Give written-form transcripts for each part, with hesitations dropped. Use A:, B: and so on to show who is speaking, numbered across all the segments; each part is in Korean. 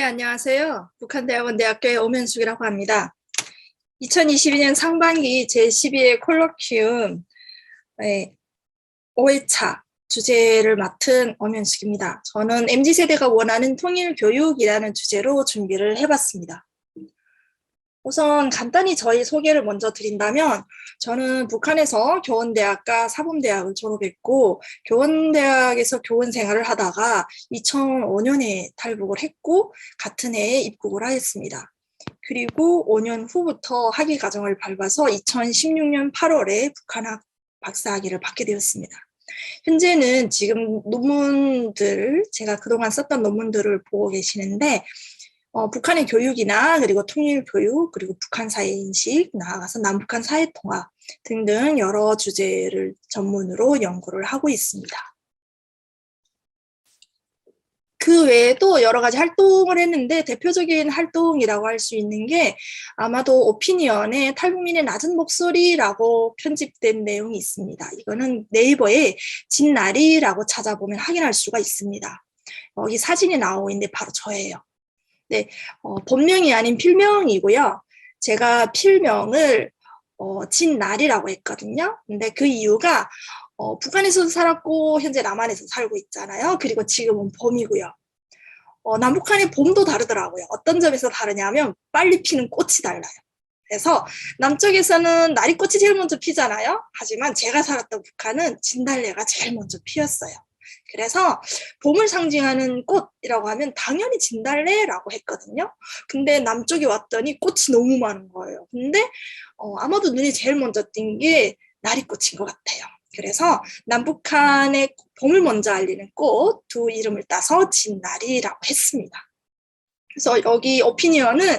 A: 네, 안녕하세요. 북한대학원대학교의 오면숙이라고 합니다. 2022년 상반기 제12회 콜로퀴움 5회차 주제를 맡은 오면숙입니다. 저는 MZ세대가 원하는 통일교육이라는 주제로 준비를 해봤습니다. 우선 간단히 저희 소개를 먼저 드린다면 저는 북한에서 교원대학과 사범대학을 졸업했고 교원대학에서 교원 생활을 하다가 2005년에 탈북을 했고 같은 해에 입국을 하였습니다. 그리고 5년 후부터 학위 과정을 밟아서 2016년 8월에 북한학 박사학위를 받게 되었습니다. 현재는 지금 논문들, 제가 그동안 썼던 논문들을 보고 계시는데 북한의 교육이나 그리고 통일교육, 그리고 북한 사회인식, 나아가서 남북한 사회통합 등등 여러 주제를 전문으로 연구를 하고 있습니다. 그 외에도 여러 가지 활동을 했는데 대표적인 활동이라고 할 수 있는 게 아마도 오피니언의 탈북민의 낮은 목소리라고 편집된 내용이 있습니다. 이거는 네이버에 진나리라고 찾아보면 확인할 수가 있습니다. 여기 사진이 나오고 있는데 바로 저예요. 네, 본명이 아닌 필명이고요. 제가 필명을 진날이라고 했거든요. 근데 그 이유가 북한에서도 살았고 현재 남한에서 살고 있잖아요. 그리고 지금은 봄이고요. 남북한의 봄도 다르더라고요. 어떤 점에서 다르냐면 빨리 피는 꽃이 달라요. 그래서 남쪽에서는 나리꽃이 제일 먼저 피잖아요. 하지만 제가 살았던 북한은 진달래가 제일 먼저 피었어요. 그래서 봄을 상징하는 꽃이라고 하면 당연히 진달래라고 했거든요. 근데 남쪽에 왔더니 꽃이 너무 많은 거예요. 근데 아마도 눈이 제일 먼저 띈 게 나리꽃인 것 같아요. 그래서 남북한의 봄을 먼저 알리는 꽃 두 이름을 따서 진나리라고 했습니다. 그래서 여기 오피니언은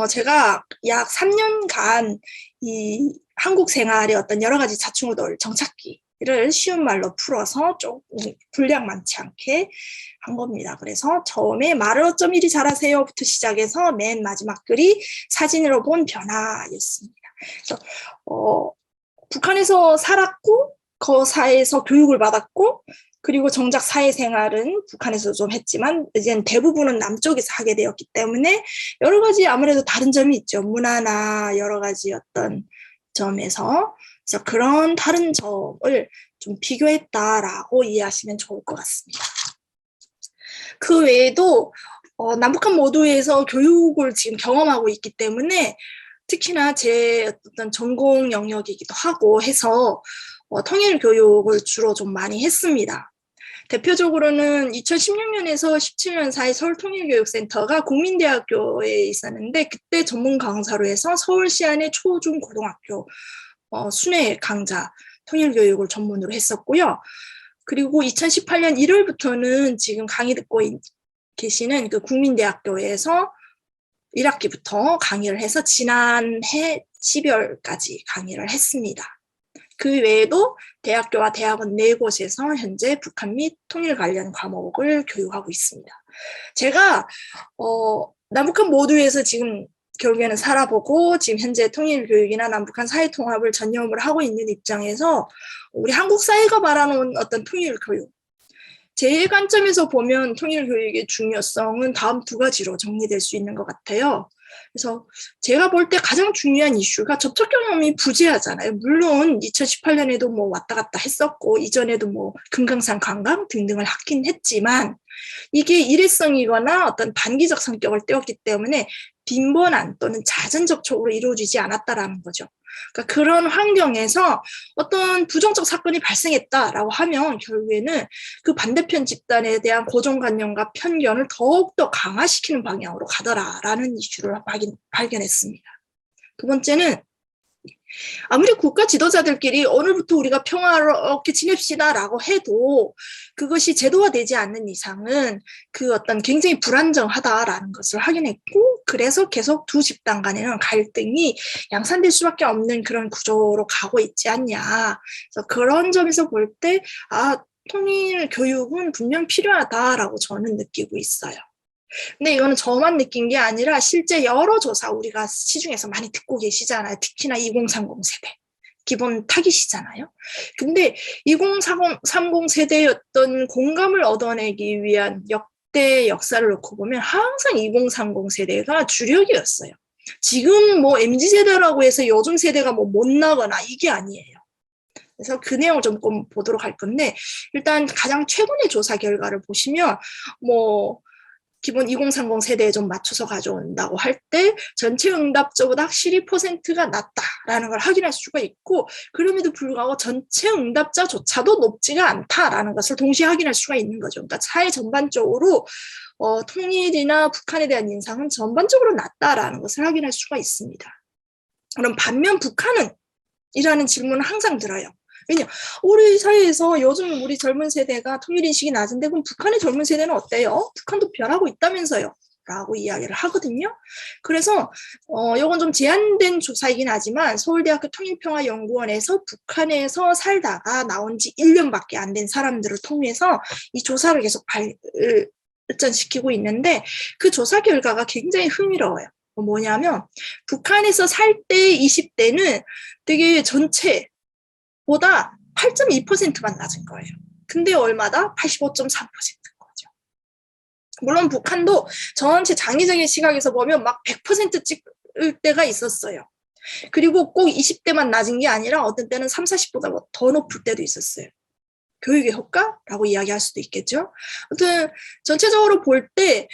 A: 제가 약 3년간 이 한국 생활의 어떤 여러 가지 자충우돌 정착기를 쉬운 말로 풀어서 조금 분량 많지 않게 한 겁니다. 그래서 처음에 말을 어쩜 이리 잘하세요부터 시작해서 맨 마지막 글이 사진으로 본 변화였습니다. 그래서 북한에서 살았고 그 사회에서 교육을 받았고 그리고 정작 사회생활은 북한에서 좀 했지만 이제는 대부분은 남쪽에서 하게 되었기 때문에 여러 가지 아무래도 다른 점이 있죠. 문화나 여러 가지 어떤 점에서. 그래서 그런 다른 점을 좀 비교했다라고 이해하시면 좋을 것 같습니다. 그 외에도 남북한 모두에서 교육을 지금 경험하고 있기 때문에 특히나 제 어떤 전공 영역이기도 하고 해서 통일교육을 주로 좀 많이 했습니다. 대표적으로는 2016년에서 17년 사이 서울통일교육센터가 국민대학교에 있었는데 그때 전문 강사로 해서 서울시 안의 초, 중, 고등학교 순회 강좌 통일교육을 전문으로 했었고요. 그리고 2018년 1월부터는 지금 강의 듣고 계시는 그 국민대학교에서 1학기부터 강의를 해서 지난해 12월까지 강의를 했습니다. 그 외에도 대학교와 대학원 4곳에서 현재 북한 및 통일 관련 과목을 교육하고 있습니다. 제가 남북한 모두에서 지금 결국에는 살아보고 지금 현재 통일교육이나 남북한 사회통합을 전념을 하고 있는 입장에서 우리 한국 사회가 말하는 어떤 통일교육, 제 관점에서 보면 통일교육의 중요성은 다음 두 가지로 정리될 수 있는 것 같아요. 그래서 제가 볼 때 가장 중요한 이슈가 접촉 경험이 부재하잖아요. 물론 2018년에도 뭐 왔다 갔다 했었고 이전에도 뭐 금강산 관광 등등을 하긴 했지만 이게 일회성이거나 어떤 단기적 성격을 떼었기 때문에 빈번한 또는 잦은 접촉으로 이루어지지 않았다라는 거죠. 그러니까 그런 환경에서 어떤 부정적 사건이 발생했다라고 하면 결국에는 그 반대편 집단에 대한 고정관념과 편견을 더욱더 강화시키는 방향으로 가더라라는 이슈를 발견했습니다. 두 번째는 아무리 국가 지도자들끼리 오늘부터 우리가 평화롭게 지냅시다라고 해도 그것이 제도화되지 않는 이상은 그 어떤 굉장히 불안정하다라는 것을 확인했고 그래서 계속 두 집단 간에는 갈등이 양산될 수밖에 없는 그런 구조로 가고 있지 않냐. 그래서 그런 점에서 볼 때 통일 교육은 분명 필요하다라고 저는 느끼고 있어요. 근데 이거는 저만 느낀 게 아니라 실제 여러 조사 우리가 시중에서 많이 듣고 계시잖아요. 특히나 2030 세대. 기본 타깃이잖아요. 근데 2030 세대였던 공감을 얻어내기 위한 20대 역사를 놓고 보면 항상 2030 세대가 주력이었어요. 지금 뭐 MZ세대라고 해서 요즘 세대가 뭐 못나거나 이게 아니에요. 그래서 그 내용을 좀 보도록 할 건데, 일단 가장 최근의 조사 결과를 보시면 뭐 기본 2030 세대에 좀 맞춰서 가져온다고 할 때 전체 응답자보다 확실히 퍼센트가 낮다라는 걸 확인할 수가 있고, 그럼에도 불구하고 전체 응답자조차도 높지가 않다라는 것을 동시에 확인할 수가 있는 거죠. 그러니까 사회 전반적으로 통일이나 북한에 대한 인상은 전반적으로 낮다라는 것을 확인할 수가 있습니다. 그럼 반면 북한은? 이라는 질문은 항상 들어요. 왜냐, 우리 사회에서 요즘 우리 젊은 세대가 통일인식이 낮은데 그럼 북한의 젊은 세대는 어때요? 북한도 변하고 있다면서요? 라고 이야기를 하거든요. 그래서 이건 좀 제한된 조사이긴 하지만 서울대학교 통일평화연구원에서 북한에서 살다가 나온 지 1년밖에 안 된 사람들을 통해서 이 조사를 계속 발전시키고 있는데, 그 조사 결과가 굉장히 흥미로워요. 뭐냐면 북한에서 살 때 20대는 되게 전체보다 8.2%만 낮은 거예요. 근데 얼마다? 85.3%인 거죠. 물론 북한도 전체 장기적인 시각에서 보면 막 100% 찍을 때가 있었어요. 그리고 꼭 20대만 낮은 게 아니라 어떤 때는 3, 40보다 더 높을 때도 있었어요. 교육의 효과라고 이야기할 수도 있겠죠. 아무튼 전체적으로 볼 때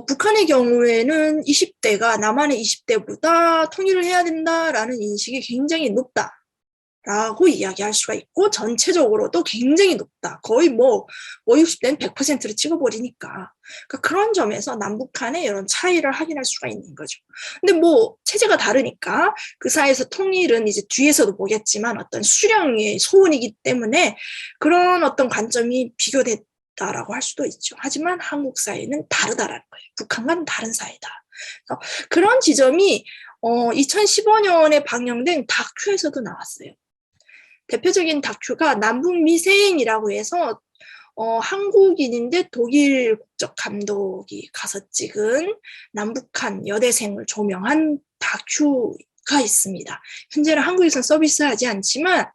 A: 북한의 경우에는 20대가 남한의 20대보다 통일을 해야 된다라는 인식이 굉장히 높다라고 이야기할 수가 있고, 전체적으로도 굉장히 높다. 거의 뭐 60대는 100%를 찍어버리니까. 그러니까 그런 점에서 남북한의 이런 차이를 확인할 수가 있는 거죠. 근데 뭐 체제가 다르니까 그 사이에서 통일은 이제 뒤에서도 보겠지만 어떤 수령의 소원이기 때문에 그런 어떤 관점이 비교됐 라고 할 수도 있죠. 하지만 한국 사회는 다르다라는 거예요. 북한과는 다른 사회다. 그런 지점이 2015년에 방영된 다큐에서도 나왔어요. 대표적인 다큐가 남북미생이라고 해서 한국인인데 독일 국적 감독이 가서 찍은 남북한 여대생을 조명한 다큐가 있습니다. 현재는 한국에서 서비스하지 않지만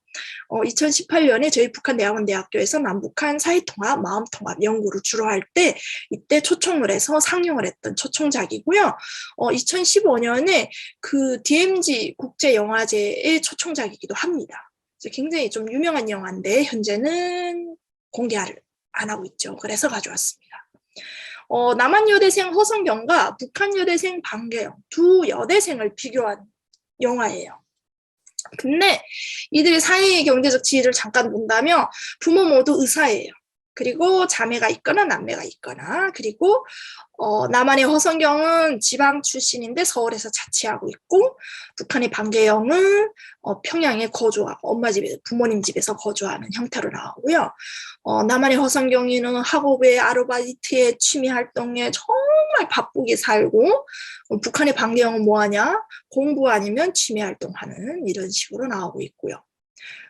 A: 2018년에 저희 북한대학원대학교에서 남북한 사회통합, 마음통합 연구를 주로 할 때 이때 초청을 해서 상영을 했던 초청작이고요. 2015년에 그 DMZ 국제영화제의 초청작이기도 합니다. 굉장히 좀 유명한 영화인데 현재는 공개를 안 하고 있죠. 그래서 가져왔습니다. 남한 여대생 허성경과 북한 여대생 방계영 두 여대생을 비교한 영화예요. 근데 이들의 사회 경제적 지위를 잠깐 본다면 부모 모두 의사예요. 그리고 자매가 있거나 남매가 있거나, 그리고 남한의 허성경은 지방 출신인데 서울에서 자취하고 있고, 북한의 방계영은 평양에 거주하고 엄마 집에 부모님 집에서 거주하는 형태로 나오고요. 남한의 허성경이는 학업에 아르바이트에 취미 활동에 정말 바쁘게 살고, 북한의 방계영은 뭐하냐? 공부 아니면 취미 활동하는 이런 식으로 나오고 있고요.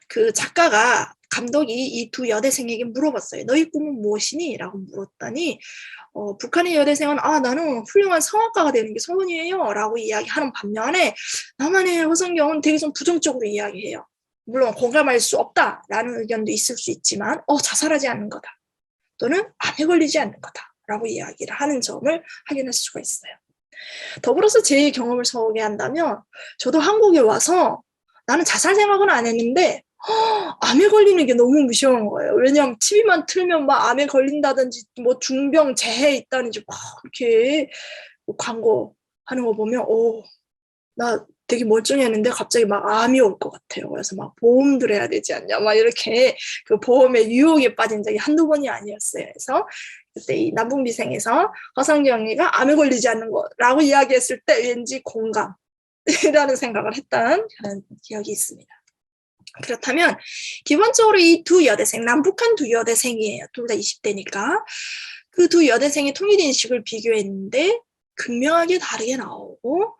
A: 그 작가가 감독이 이 두 여대생에게 물어봤어요. 너희 꿈은 무엇이니? 라고 물었더니 북한의 여대생은 나는 훌륭한 성악가가 되는 게 소원이에요 라고 이야기하는 반면에, 남한의 허성경은 되게 좀 부정적으로 이야기해요. 물론 공감할 수 없다라는 의견도 있을 수 있지만 자살하지 않는 거다 또는 암에 걸리지 않는 거다 라고 이야기를 하는 점을 확인할 수가 있어요. 더불어서 제 경험을 소개한다면, 저도 한국에 와서 나는 자살 생각은 안 했는데 암에 걸리는 게 너무 무서운 거예요. 왜냐하면 TV만 틀면 막 암에 걸린다든지 뭐 중병 재해 있다든지 막 이렇게 광고 하는 거 보면 나 되게 멀쩡했는데 갑자기 막 암이 올 것 같아요. 그래서 막 보험 들어야 되지 않냐 막 이렇게 그 보험에 유혹에 빠진 적이 한두 번이 아니었어요. 그래서 그때 이 남북미생에서 허성경이가 암에 걸리지 않는 거라고 이야기했을 때 왠지 공감이라는 생각을 했던 그런 기억이 있습니다. 그렇다면 기본적으로 이 두 여대생, 남북한 두 여대생이에요. 둘 다 20대니까. 그 두 여대생의 통일인식을 비교했는데 극명하게 다르게 나오고,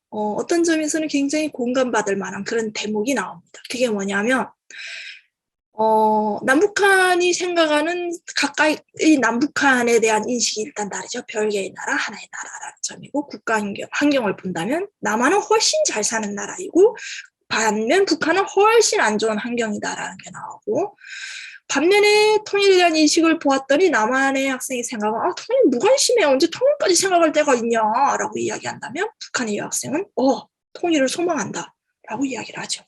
A: 어떤 점에서는 굉장히 공감받을 만한 그런 대목이 나옵니다. 그게 뭐냐면 남북한이 생각하는 가까이 남북한에 대한 인식이 일단 다르죠. 별개의 나라, 하나의 나라라는 점이고, 국가 환경을 본다면 남한은 훨씬 잘 사는 나라이고 반면 북한은 훨씬 안 좋은 환경이다라는 게 나오고, 반면에 통일에 대한 인식을 보았더니 남한의 학생이 생각은 통일 무관심해. 언제 통일까지 생각할 때가 있냐라고 이야기한다면 북한의 여학생은 통일을 소망한다 라고 이야기를 하죠.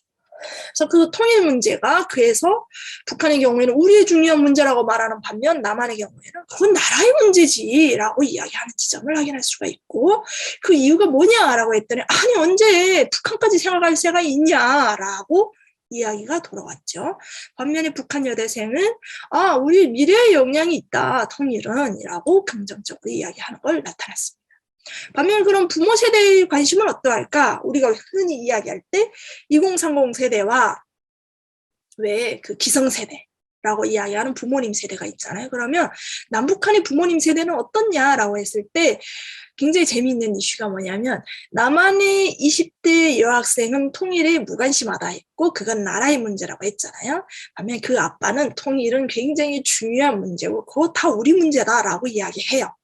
A: 그래서 그 통일 문제가 그래서 북한의 경우에는 우리의 중요한 문제라고 말하는 반면 남한의 경우에는 그건 나라의 문제지라고 이야기하는 지점을 확인할 수가 있고, 그 이유가 뭐냐라고 했더니 아니 언제 북한까지 생각할 새가 있냐라고 이야기가 돌아왔죠. 반면에 북한 여대생은 우리 미래에 영향이 있다 통일은 이라고 긍정적으로 이야기하는 걸 나타났습니다. 반면 그런 부모 세대의 관심은 어떠할까? 우리가 흔히 이야기할 때 2030 세대와 왜 그 기성세대라고 이야기하는 부모님 세대가 있잖아요. 그러면 남북한의 부모님 세대는 어떻냐라고 했을 때 굉장히 재미있는 이슈가 뭐냐면 남한의 20대 여학생은 통일에 무관심하다 했고 그건 나라의 문제라고 했잖아요. 반면 그 아빠는 통일은 굉장히 중요한 문제고 그거 다 우리 문제다라고 이야기해요.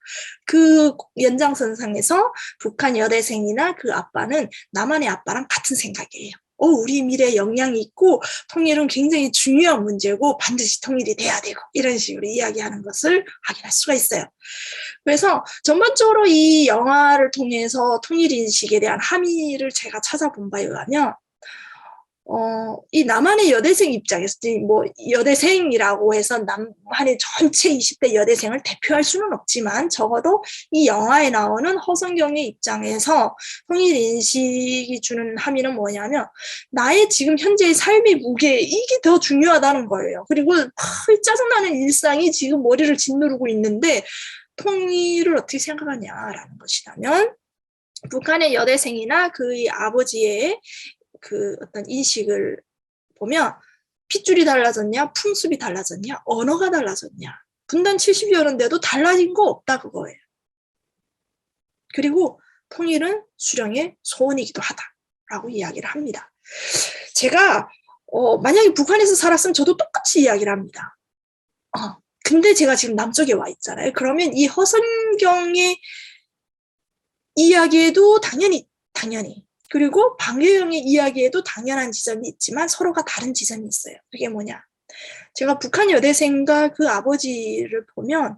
A: 그 연장선상에서 북한 여대생이나 그 아빠는 남한의 아빠랑 같은 생각이에요. 우리 미래에 영향이 있고 통일은 굉장히 중요한 문제고 반드시 통일이 돼야 되고 이런 식으로 이야기하는 것을 확인할 수가 있어요. 그래서 전반적으로 이 영화를 통해서 통일인식에 대한 함의를 제가 찾아본 바에 의하면 이 남한의 여대생 입장에서 뭐 여대생이라고 해서 남한의 전체 20대 여대생을 대표할 수는 없지만 적어도 이 영화에 나오는 허성경의 입장에서 통일 인식이 주는 함의는 뭐냐면 나의 지금 현재의 삶의 무게 이게 더 중요하다는 거예요. 그리고 짜증나는 일상이 지금 머리를 짓누르고 있는데 통일을 어떻게 생각하냐라는 것이라면 북한의 여대생이나 그의 아버지의 그 어떤 인식을 보면 핏줄이 달라졌냐, 풍습이 달라졌냐, 언어가 달라졌냐. 분단 70여 년인데도 달라진 거 없다 그거예요. 그리고 통일은 수령의 소원이기도 하다라고 이야기를 합니다. 제가 만약에 북한에서 살았으면 저도 똑같이 이야기를 합니다. 근데 제가 지금 남쪽에 와 있잖아요. 그러면 이 허선경의 이야기에도 당연히 그리고 방혜영의 이야기에도 당연한 지점이 있지만 서로가 다른 지점이 있어요. 그게 뭐냐? 제가 북한 여대생과 그 아버지를 보면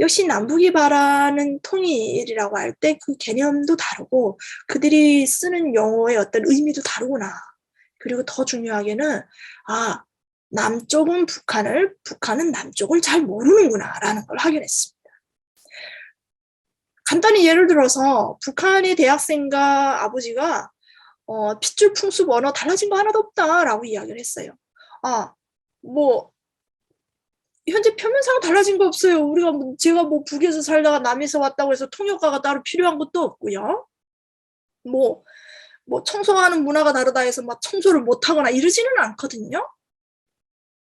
A: 역시 남북이 바라는 통일이라고 할 때 그 개념도 다르고 그들이 쓰는 용어의 어떤 의미도 다르구나. 그리고 더 중요하게는 남쪽은 북한은 남쪽을 잘 모르는구나라는 걸 확인했습니다. 간단히 예를 들어서 북한의 대학생과 아버지가 핏줄 풍습 언어 달라진 거 하나도 없다라고 이야기를 했어요. 뭐 현재 표면상 달라진 거 없어요. 제가 북에서 살다가 남에서 왔다고 해서 통역가가 따로 필요한 것도 없고요. 뭐 청소하는 문화가 다르다 해서 막 청소를 못하거나 이러지는 않거든요.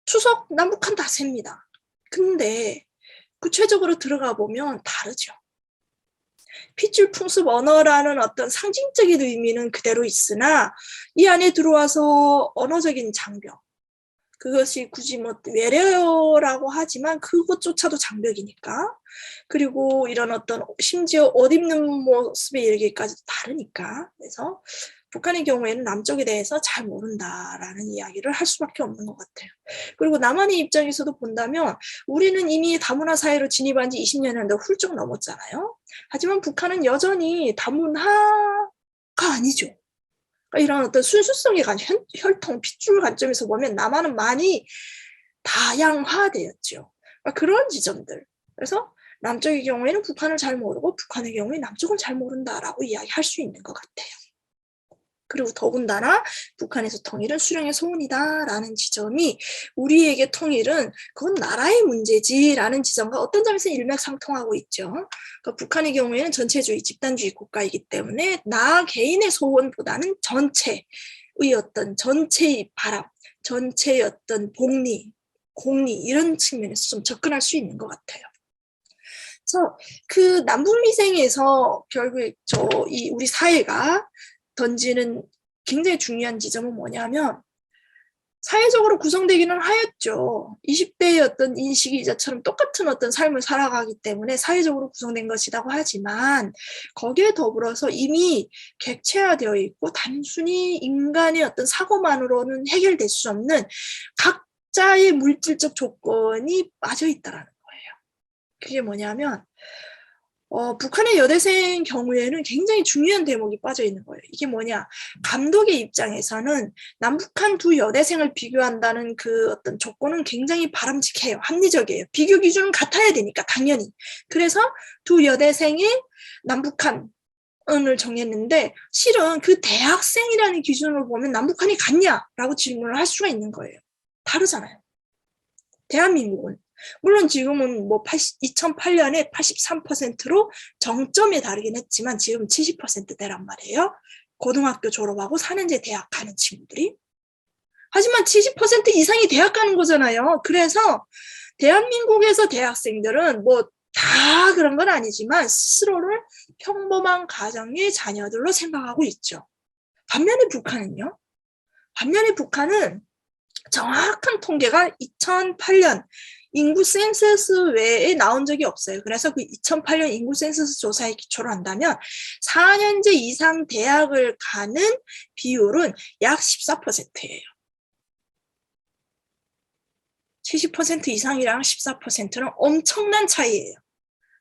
A: 추석 남북한 다 셉니다. 근데 구체적으로 들어가 보면 다르죠. 핏줄 풍습 언어라는 어떤 상징적인 의미는 그대로 있으나 이 안에 들어와서 언어적인 장벽, 그것이 굳이 외래어라고 하지만 그것조차도 장벽이니까, 그리고 이런 어떤 심지어 옷 입는 모습에 이르기까지 다르니까, 그래서 북한의 경우에는 남쪽에 대해서 잘 모른다라는 이야기를 할 수밖에 없는 것 같아요. 그리고 남한의 입장에서도 본다면 우리는 이미 다문화 사회로 진입한 지 20년인데 훌쩍 넘었잖아요. 하지만 북한은 여전히 다문화가 아니죠. 그러니까 이런 어떤 순수성에 관한 혈통, 핏줄 관점에서 보면 남한은 많이 다양화되었죠. 그러니까 그런 지점들. 그래서 남쪽의 경우에는 북한을 잘 모르고 북한의 경우에 남쪽을 잘 모른다라고 이야기할 수 있는 것 같아요. 그리고 더군다나 북한에서 통일은 수령의 소원이다라는 지점이 우리에게 통일은 그건 나라의 문제지라는 지점과 어떤 점에서 일맥상통하고 있죠. 그러니까 북한의 경우에는 전체주의, 집단주의 국가이기 때문에 나 개인의 소원보다는 전체의 바람, 전체의 어떤 복리, 공리 이런 측면에서 좀 접근할 수 있는 것 같아요. 그래서 그 남북미생에서 결국 우리 사회가 던지는 굉장히 중요한 지점은 뭐냐면 사회적으로 구성되기는 하였죠. 20대의 어떤 인식이 이제처럼 똑같은 어떤 삶을 살아가기 때문에 사회적으로 구성된 것이라고 하지만 거기에 더불어서 이미 객체화되어 있고 단순히 인간의 어떤 사고만으로는 해결될 수 없는 각 각자의 물질적 조건이 빠져 있다라는 거예요. 그게 뭐냐면 북한의 여대생 경우에는 굉장히 중요한 대목이 빠져 있는 거예요. 이게 뭐냐? 감독의 입장에서는 남북한 두 여대생을 비교한다는 그 어떤 조건은 굉장히 바람직해요. 합리적이에요. 비교 기준은 같아야 되니까 당연히. 그래서 두 여대생의 남북한을 정했는데 실은 그 대학생이라는 기준으로 보면 남북한이 같냐라고 질문을 할 수가 있는 거예요. 다르잖아요. 대한민국은. 물론 지금은 뭐 2008년에 83%로 정점에 다르긴 했지만 지금 70%대란 말이에요. 고등학교 졸업하고 4년제 대학 가는 친구들이. 하지만 70% 이상이 대학 가는 거잖아요. 그래서 대한민국에서 대학생들은 뭐 다 그런 건 아니지만 스스로를 평범한 가정의 자녀들로 생각하고 있죠. 반면에 북한은 정확한 통계가 2008년 인구 센서스 외에 나온 적이 없어요. 그래서 그 2008년 인구 센서스 조사에 기초로 한다면 4년제 이상 대학을 가는 비율은 약 14%예요. 70% 이상이랑 14%는 엄청난 차이예요.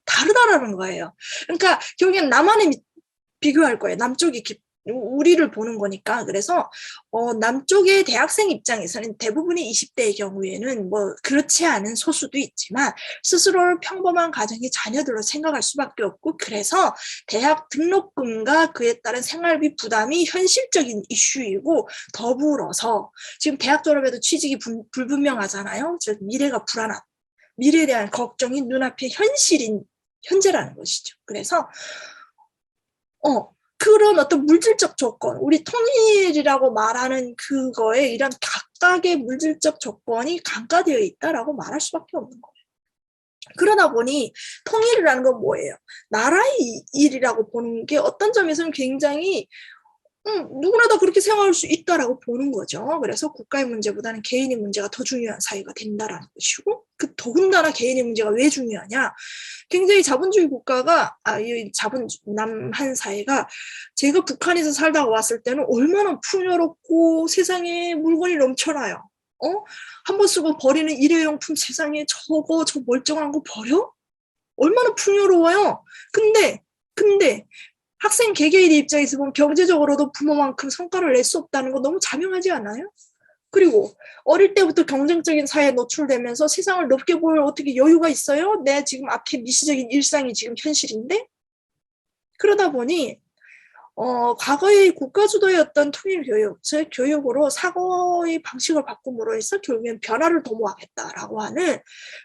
A: 다르다라는 거예요. 그러니까 결국엔 남한에 비교할 거예요. 남쪽이 우리를 보는 거니까. 그래서 남쪽의 대학생 입장에서는 대부분의 20대의 경우에는 뭐 그렇지 않은 소수도 있지만 스스로를 평범한 가정의 자녀들로 생각할 수밖에 없고, 그래서 대학 등록금과 그에 따른 생활비 부담이 현실적인 이슈이고, 더불어서 지금 대학 졸업해도 취직이 불분명하잖아요. 즉 미래가 불안한, 미래에 대한 걱정이 눈앞에 현재라는 것이죠. 그래서 그런 어떤 물질적 조건, 우리 통일이라고 말하는 그거에 이런 각각의 물질적 조건이 강가되어 있다라고 말할 수밖에 없는 거예요. 그러다 보니 통일이라는 건 뭐예요? 나라의 일이라고 보는 게 어떤 점에서는 굉장히 누구나 다 그렇게 생각할 수 있다라고 보는 거죠. 그래서 국가의 문제보다는 개인의 문제가 더 중요한 사회가 된다라는 것이고, 그 더군다나 개인의 문제가 왜 중요하냐? 굉장히 자본주의 국가가 이 남한 사회가, 제가 북한에서 살다가 왔을 때는 얼마나 풍요롭고 세상에 물건이 넘쳐나요. 한번 쓰고 버리는 일회용품 세상에 저거 저 멀쩡한 거 버려? 얼마나 풍요로워요. 근데 학생 개개인의 입장에서 보면 경제적으로도 부모만큼 성과를 낼 수 없다는 거 너무 자명하지 않아요? 그리고 어릴 때부터 경쟁적인 사회에 노출되면서 세상을 넓게 볼 어떻게 여유가 있어요? 내 지금 앞에 미시적인 일상이 지금 현실인데? 그러다 보니 과거의 국가주도의 어떤 통일 교육, 즉 교육으로 사고의 방식을 바꿈으로 해서 결국엔 변화를 도모하겠다라고 하는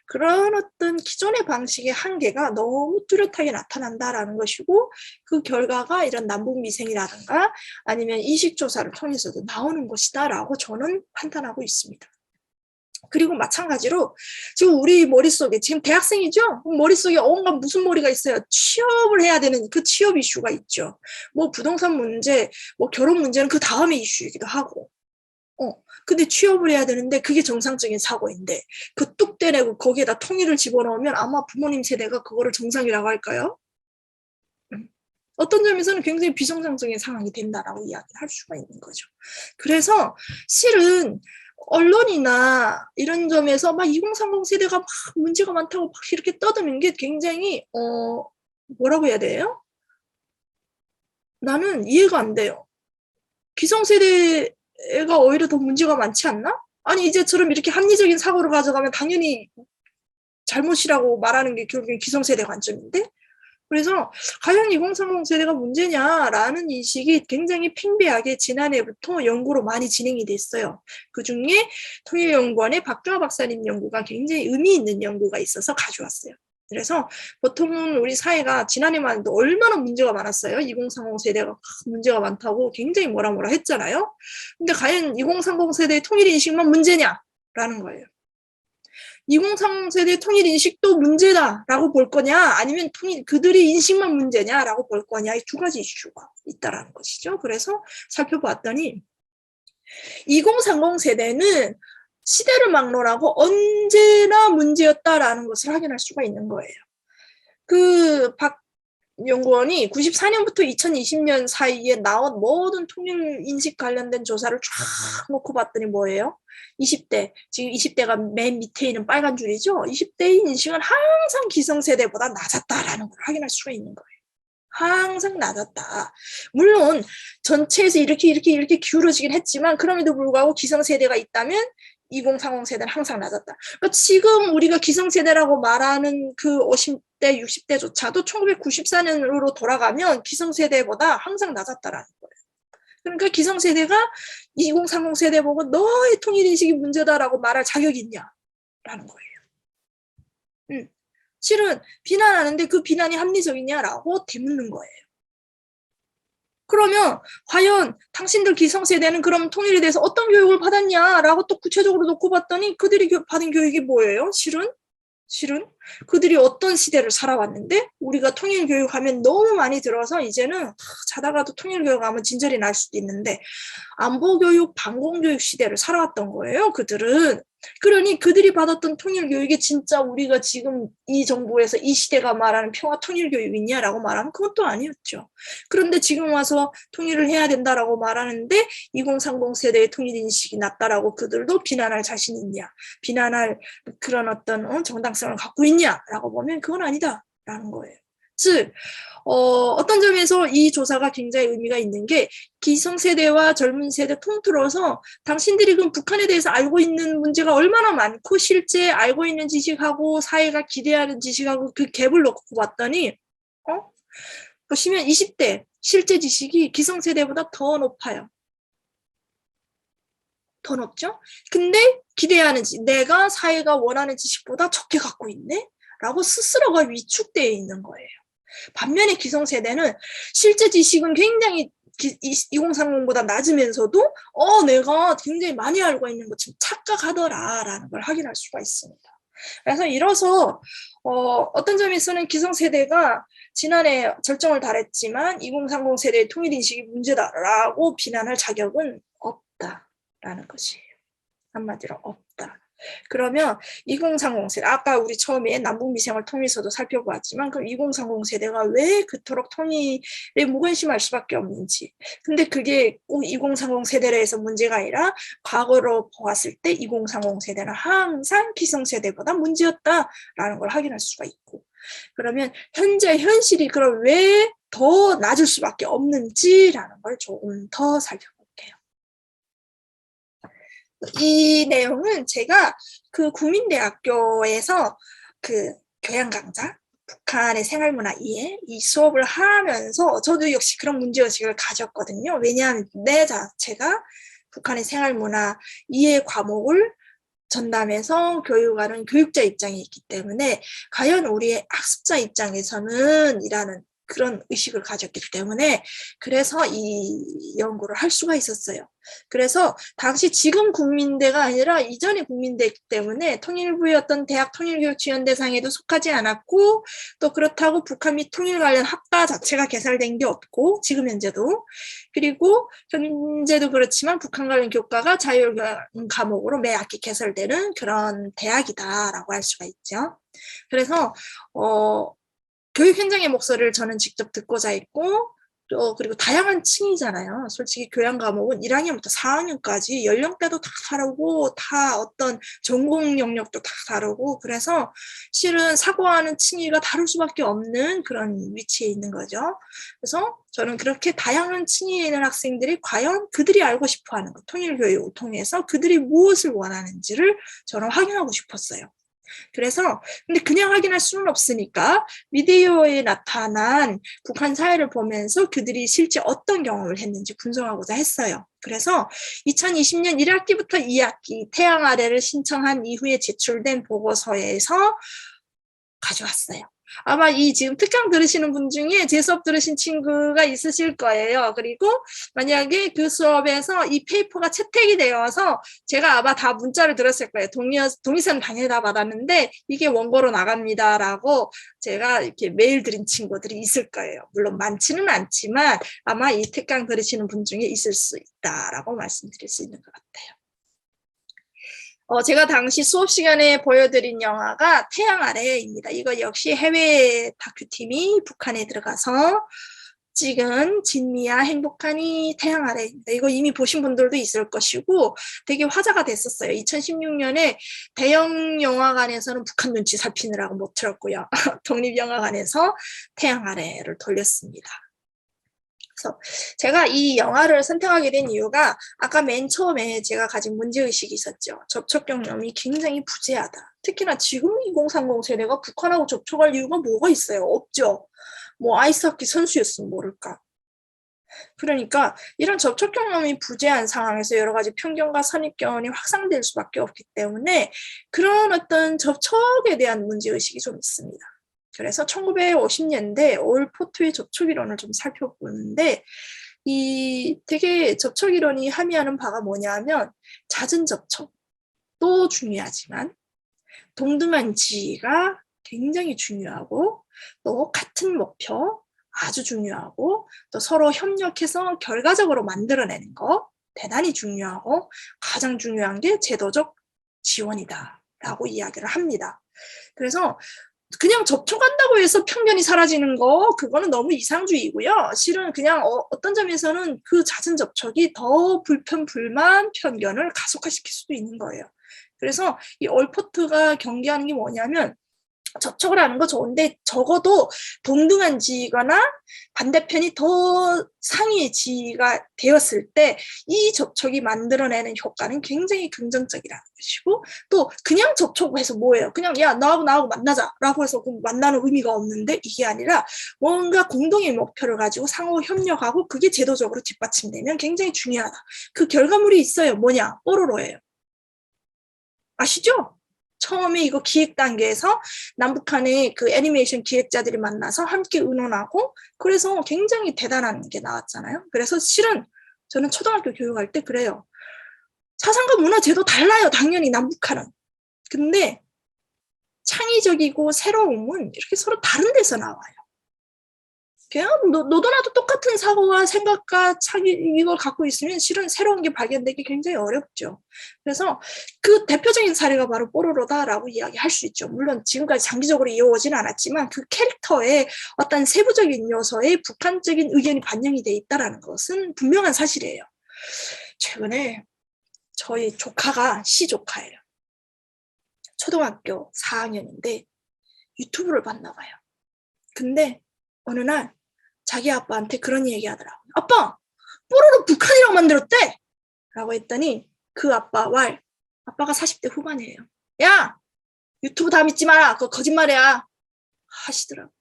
A: 그런 어떤 기존의 방식의 한계가 너무 뚜렷하게 나타난다라는 것이고, 그 결과가 이런 남북미생이라든가 아니면 이식조사를 통해서도 나오는 것이다라고 저는 판단하고 있습니다. 그리고 마찬가지로 지금 우리 머릿속에, 지금 대학생이죠? 머릿속에 온갖 무슨 머리가 있어요. 취업을 해야 되는 그 취업 이슈가 있죠. 뭐 부동산 문제, 뭐 결혼 문제는 그 다음의 이슈이기도 하고. 근데 취업을 해야 되는데 그게 정상적인 사고인데 그 뚝 떼내고 거기에다 통일을 집어넣으면 아마 부모님 세대가 그거를 정상이라고 할까요? 어떤 점에서는 굉장히 비정상적인 상황이 된다라고 이야기할 수가 있는 거죠. 그래서 실은 언론이나 이런 점에서 막 2030 세대가 막 문제가 많다고 막 이렇게 떠드는 게 굉장히 뭐라고 해야 돼요? 나는 이해가 안 돼요. 기성세대가 오히려 더 문제가 많지 않나? 아니 이제처럼 이렇게 합리적인 사고를 가져가면 당연히 잘못이라고 말하는 게 결국엔 기성세대 관점인데, 그래서 과연 2030 세대가 문제냐라는 인식이 굉장히 팽배하게 지난해부터 연구로 많이 진행이 됐어요. 그중에 통일연구원의 박정아 박사님 연구가 굉장히 의미 있는 연구가 있어서 가져왔어요. 그래서 보통은 우리 사회가 지난해만 해도 얼마나 문제가 많았어요. 2030 세대가 문제가 많다고 굉장히 뭐라 했잖아요. 근데 과연 2030 세대의 통일인식만 문제냐라는 거예요. 2030 세대 통일 인식도 문제다라고 볼 거냐, 아니면 그들의 인식만 문제냐라고 볼 거냐, 이 두 가지 이슈가 있다라는 것이죠. 그래서 살펴봤더니 2030 세대는 시대를 막론하고 언제나 문제였다라는 것을 확인할 수가 있는 거예요. 연구원이 94년부터 2020년 사이에 나온 모든 통일 인식 관련된 조사를 쫙 놓고 봤더니 뭐예요? 20대, 지금 20대가 맨 밑에 있는 빨간 줄이죠? 20대의 인식은 항상 기성세대보다 낮았다라는 걸 확인할 수가 있는 거예요. 항상 낮았다. 물론 전체에서 이렇게 기울어지긴 했지만 그럼에도 불구하고 기성세대가 있다면 2030 세대는 항상 낮았다. 그러니까 지금 우리가 기성세대라고 말하는 그 50대, 60대조차도 1994년으로 돌아가면 기성세대보다 항상 낮았다라는 거예요. 그러니까 기성세대가 2030 세대 보고 너의 통일인식이 문제다라고 말할 자격이 있냐라는 거예요. 실은 비난하는데 그 비난이 합리적이냐라고 되묻는 거예요. 그러면 과연 당신들 기성세대는 그럼 통일에 대해서 어떤 교육을 받았냐라고 또 구체적으로 놓고 봤더니 그들이 받은 교육이 뭐예요? 실은 그들이 어떤 시대를 살아왔는데 우리가 통일교육하면 너무 많이 들어서 이제는 자다가도 통일교육하면 진절이 날 수도 있는데 안보교육, 반공교육 시대를 살아왔던 거예요. 그들은. 그러니 그들이 받았던 통일교육이 진짜 우리가 지금 이 정부에서 이 시대가 말하는 평화 통일교육이냐라고 말하면 그건 또 아니었죠. 그런데 지금 와서 통일을 해야 된다라고 말하는데 2030 세대의 통일인식이 낮다라고 그들도 비난할 자신이 있냐. 비난할 그런 어떤 정당성을 갖고 있냐라고 보면 그건 아니다라는 거예요. 즉 어떤 점에서 이 조사가 굉장히 의미가 있는 게 기성세대와 젊은 세대 통틀어서 당신들이 그럼 북한에 대해서 알고 있는 문제가 얼마나 많고 실제 알고 있는 지식하고 사회가 기대하는 지식하고 그 갭을 놓고 봤더니 보시면 20대 실제 지식이 기성세대보다 더 높아요. 더 높죠? 근데 기대하는 내가 사회가 원하는 지식보다 적게 갖고 있네? 라고 스스로가 위축되어 있는 거예요. 반면에 기성세대는 실제 지식은 굉장히 2030보다 낮으면서도 내가 굉장히 많이 알고 있는 것처럼 착각하더라라는 걸 확인할 수가 있습니다. 그래서 이로써 어떤 점에서는 기성세대가 지난해 절정을 달했지만 2030 세대의 통일인식이 문제다라고 비난할 자격은 없다라는 것이에요. 한마디로 없다. 그러면 2030 세대, 아까 우리 처음에 남북미생을 통해서도 살펴보았지만 그럼 2030 세대가 왜 그토록 통일에 무관심할 수밖에 없는지. 근데 그게 꼭 2030 세대로 해서 문제가 아니라 과거로 보았을 때 2030 세대는 항상 기성세대보다 문제였다라는 걸 확인할 수가 있고. 그러면 현재 현실이 그럼 왜 더 낮을 수밖에 없는지라는 걸 조금 더 살펴볼게요. 이 내용은 제가 그 국민대학교에서 그 교양 강좌 북한의 생활문화 이해 이 수업을 하면서 저도 역시 그런 문제의식을 가졌거든요. 왜냐하면 내 자체가 북한의 생활문화 이해 과목을 전담해서 교육하는 교육자 입장이 있기 때문에 과연 우리의 학습자 입장에서는 이라는 그런 의식을 가졌기 때문에 그래서 이 연구를 할 수가 있었어요. 그래서 당시 지금 국민대가 아니라 이전의 국민대이기 때문에 통일부였던 대학 통일교육지원대상에도 속하지 않았고 또 그렇다고 북한 및 통일 관련 학과 자체가 개설된 게 없고 지금 현재도 그리고 현재도 그렇지만 북한 관련 교과가 자율교양 과목으로 매 학기 개설되는 그런 대학이다라고 할 수가 있죠. 그래서 교육 현장의 목소리를 저는 직접 듣고자 했고 그리고 다양한 층이잖아요. 솔직히 교양 과목은 1학년부터 4학년까지 연령대도 다 다르고 다 어떤 전공 영역도 다 다르고 그래서 실은 사고하는 층위가 다를 수밖에 없는 그런 위치에 있는 거죠. 그래서 저는 그렇게 다양한 층위에 있는 학생들이 과연 그들이 알고 싶어하는 것, 통일교육을 통해서 그들이 무엇을 원하는지를 저는 확인하고 싶었어요. 그래서 근데 그냥 확인할 수는 없으니까 미디어에 나타난 북한 사회를 보면서 그들이 실제 어떤 경험을 했는지 분석하고자 했어요. 그래서 2020년 1학기부터 2학기 태양 아래를 신청한 이후에 제출된 보고서에서 가져왔어요. 아마 이 지금 특강 들으시는 분 중에 제 수업 들으신 친구가 있으실 거예요. 그리고 만약에 그 수업에서 이 페이퍼가 채택이 되어서 제가 아마 다 문자를 들었을 거예요. 동의서는 당연히 다 받았는데 이게 원고로 나갑니다라고 제가 이렇게 메일 드린 친구들이 있을 거예요. 물론 많지는 않지만 아마 이 특강 들으시는 분 중에 있을 수 있다라고 말씀드릴 수 있는 것 같아요. 제가 당시 수업 시간에 보여드린 영화가 태양 아래입니다. 이거 역시 해외 다큐팀이 북한에 들어가서 찍은 진미야 행복하니 태양 아래입니다. 이거 이미 보신 분들도 있을 것이고 되게 화제가 됐었어요. 2016년에 대형 영화관에서는 북한 눈치 살피느라고 못 틀었고요. 독립영화관에서 태양 아래를 돌렸습니다. 그래서 제가 이 영화를 선택하게 된 이유가 아까 맨 처음에 제가 가진 문제의식이 있었죠. 접촉 경험이 굉장히 부재하다. 특히나 지금 2030 세대가 북한하고 접촉할 이유가 뭐가 있어요? 없죠. 뭐 아이스하키 선수였으면 모를까. 그러니까 이런 접촉 경험이 부재한 상황에서 여러 가지 편견과 선입견이 확산될 수밖에 없기 때문에 그런 어떤 접촉에 대한 문제의식이 좀 있습니다. 그래서 1950년대 올포트의 접촉 이론을 좀 살펴보는데 이 되게 접촉 이론이 함의하는 바가 뭐냐면 잦은 접촉도 중요하지만 동등한 지위가 굉장히 중요하고 또 같은 목표 아주 중요하고 또 서로 협력해서 결과적으로 만들어내는 거 대단히 중요하고 가장 중요한 게 제도적 지원이다 라고 이야기를 합니다. 그래서 그냥 접촉한다고 해서 편견이 사라지는 거 그거는 너무 이상주의고요. 실은 그냥 어떤 점에서는 그 잦은 접촉이 더 불편, 불만, 편견을 가속화시킬 수도 있는 거예요. 그래서 이 올포트가 경계하는 게 뭐냐면 접촉을 하는 거 좋은데 적어도 동등한 지위거나 반대편이 더 상위의 지위가 되었을 때 이 접촉이 만들어내는 효과는 굉장히 긍정적이라는 것이고 또 그냥 접촉해서 뭐예요? 그냥 야 나하고 만나자라고 해서 만나는 의미가 없는데 이게 아니라 뭔가 공동의 목표를 가지고 상호 협력하고 그게 제도적으로 뒷받침되면 굉장히 중요하다. 그 결과물이 있어요. 뭐냐? 뽀로로예요. 아시죠? 처음에 이거 기획 단계에서 남북한의 그 애니메이션 기획자들이 만나서 함께 의논하고 그래서 굉장히 대단한 게 나왔잖아요. 그래서 실은 저는 초등학교 교육할 때 그래요. 사상과 문화 제도 달라요. 당연히 남북한은. 근데 창의적이고 새로움은 이렇게 서로 다른 데서 나와요. 그냥 너도 나도 똑같은 사고와 생각과 이걸 갖고 있으면 실은 새로운 게 발견되기 굉장히 어렵죠. 그래서 그 대표적인 사례가 바로 뽀로로다라고 이야기할 수 있죠. 물론 지금까지 장기적으로 이어오지는 않았지만 그 캐릭터의 어떤 세부적인 요소에 북한적인 의견이 반영이 돼 있다는 것은 분명한 사실이에요. 최근에 저희 조카가 시조카예요. 초등학교 4학년인데 유튜브를 봤나 봐요. 근데 어느 날 자기 아빠한테 그런 얘기 하더라고요. 아빠, 뽀로로 북한이랑 만들었대! 라고 했더니 그 아빠가 40대 후반이에요. 야! 유튜브 다 믿지 마라. 그거 거짓말이야. 하시더라고요.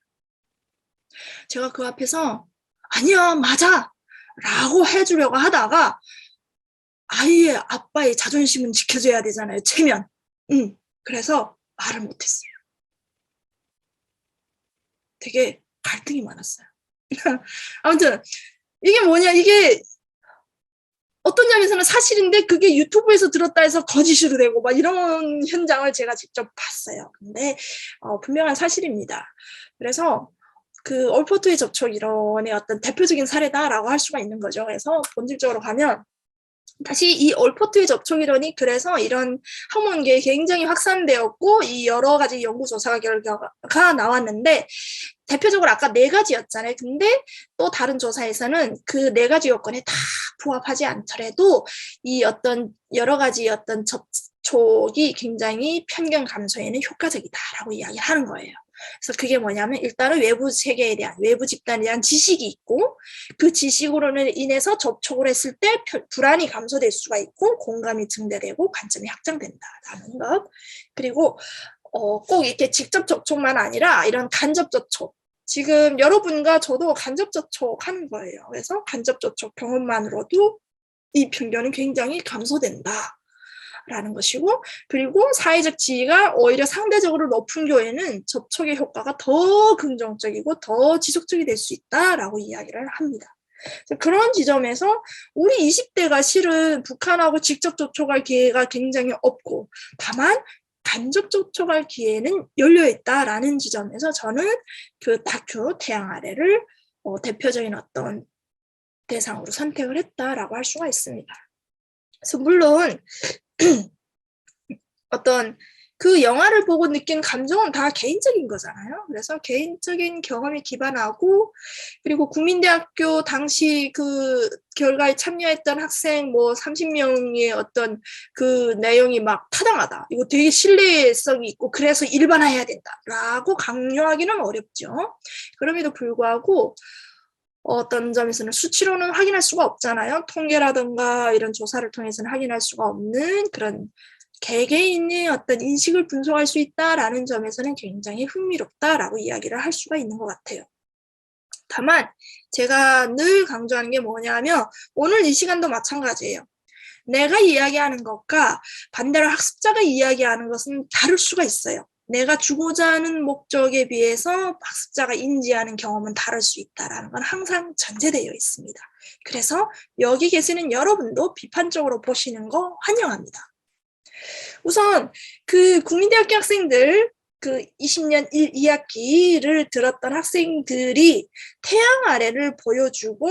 A: 제가 그 앞에서 아니야, 맞아! 라고 해주려고 하다가 아이의 아빠의 자존심은 지켜줘야 되잖아요. 체면. 그래서 말을 못했어요. 되게 갈등이 많았어요. 아무튼 이게 뭐냐 이게 어떤 점에서는 사실인데 그게 유튜브에서 들었다 해서 거짓으로 되고 막 이런 현장을 제가 직접 봤어요. 근데 분명한 사실입니다. 그래서 그 올포트의 접촉 이론의 어떤 대표적인 사례다라고 할 수가 있는 거죠. 그래서 본질적으로 가면 다시 이 올포트의 접촉 이론이 그래서 이런 학문계에 굉장히 확산되었고 이 여러 가지 연구조사 결과가 나왔는데 대표적으로 아까 4가지였잖아요. 근데 또 다른 조사에서는 그 4가지 요건에 다 부합하지 않더라도 이 어떤 여러 가지 어떤 접촉이 굉장히 편견 감소에는 효과적이다라고 이야기를 하는 거예요. 그래서 그게 뭐냐면 일단은 외부 세계에 대한 외부 집단에 대한 지식이 있고 그 지식으로 인해서 접촉을 했을 때 불안이 감소될 수가 있고 공감이 증대되고 관점이 확장된다라는 것. 그리고 꼭 이렇게 직접 접촉만 아니라 이런 간접 접촉. 지금 여러분과 저도 간접 접촉하는 거예요. 그래서 간접 접촉 경험만으로도 이 편견은 굉장히 감소된다. 라는 것이고 그리고 사회적 지위가 오히려 상대적으로 높은 교회는 접촉의 효과가 더 긍정적이고 더 지속적이 될 수 있다라고 이야기를 합니다. 그런 지점에서 우리 20대가 실은 북한하고 직접 접촉할 기회가 굉장히 없고 다만 간접 접촉할 기회는 열려있다라는 지점에서 저는 그 다큐 태양 아래를 대표적인 어떤 대상으로 선택을 했다라고 할 수가 있습니다. 그래서 물론 어떤 그 영화를 보고 느낀 감정은 다 개인적인 거잖아요. 그래서 개인적인 경험에 기반하고, 그리고 국민대학교 당시 그 결과에 참여했던 학생 뭐 30명의 어떤 그 내용이 막 타당하다, 이거 되게 신뢰성이 있고 그래서 일반화해야 된다라고 강요하기는 어렵죠. 그럼에도 불구하고 어떤 점에서는 수치로는 확인할 수가 없잖아요. 통계라든가 이런 조사를 통해서는 확인할 수가 없는 그런 개개인의 어떤 인식을 분석할 수 있다라는 점에서는 굉장히 흥미롭다라고 이야기를 할 수가 있는 것 같아요. 다만 제가 늘 강조하는 게 뭐냐면, 오늘 이 시간도 마찬가지예요. 내가 이야기하는 것과 반대로 학습자가 이야기하는 것은 다를 수가 있어요. 내가 주고자 하는 목적에 비해서 학습자가 인지하는 경험은 다를 수 있다는 건 항상 전제되어 있습니다. 그래서 여기 계시는 여러분도 비판적으로 보시는 거 환영합니다. 우선 그 국민대학교 학생들, 그 20년 2학기를 들었던 학생들이 태양 아래를 보여주고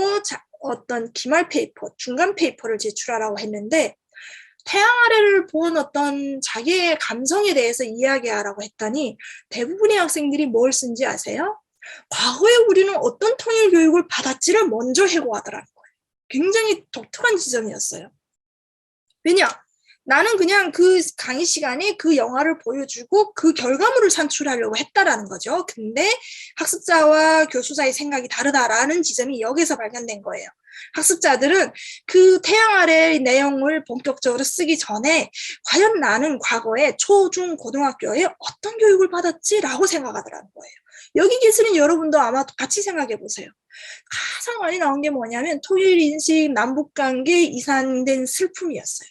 A: 어떤 기말 페이퍼, 중간 페이퍼를 제출하라고 했는데, 태양 아래를 본 어떤 자기의 감성에 대해서 이야기하라고 했더니 대부분의 학생들이 뭘 쓴지 아세요? 과거에 우리는 어떤 통일 교육을 받았지를 먼저 해고하더라는 거예요. 굉장히 독특한 지점이었어요. 왜냐? 나는 그냥 그 강의 시간에 그 영화를 보여주고 그 결과물을 산출하려고 했다라는 거죠. 근데 학습자와 교수자의 생각이 다르다라는 지점이 여기서 발견된 거예요. 학습자들은 그 태양 아래의 내용을 본격적으로 쓰기 전에 과연 나는 과거에 초, 중, 고등학교에 어떤 교육을 받았지라고 생각하더라는 거예요. 여기 계시는 여러분도 아마 같이 생각해 보세요. 가장 많이 나온 게 뭐냐면 통일인식, 남북관계, 이산된 슬픔이었어요.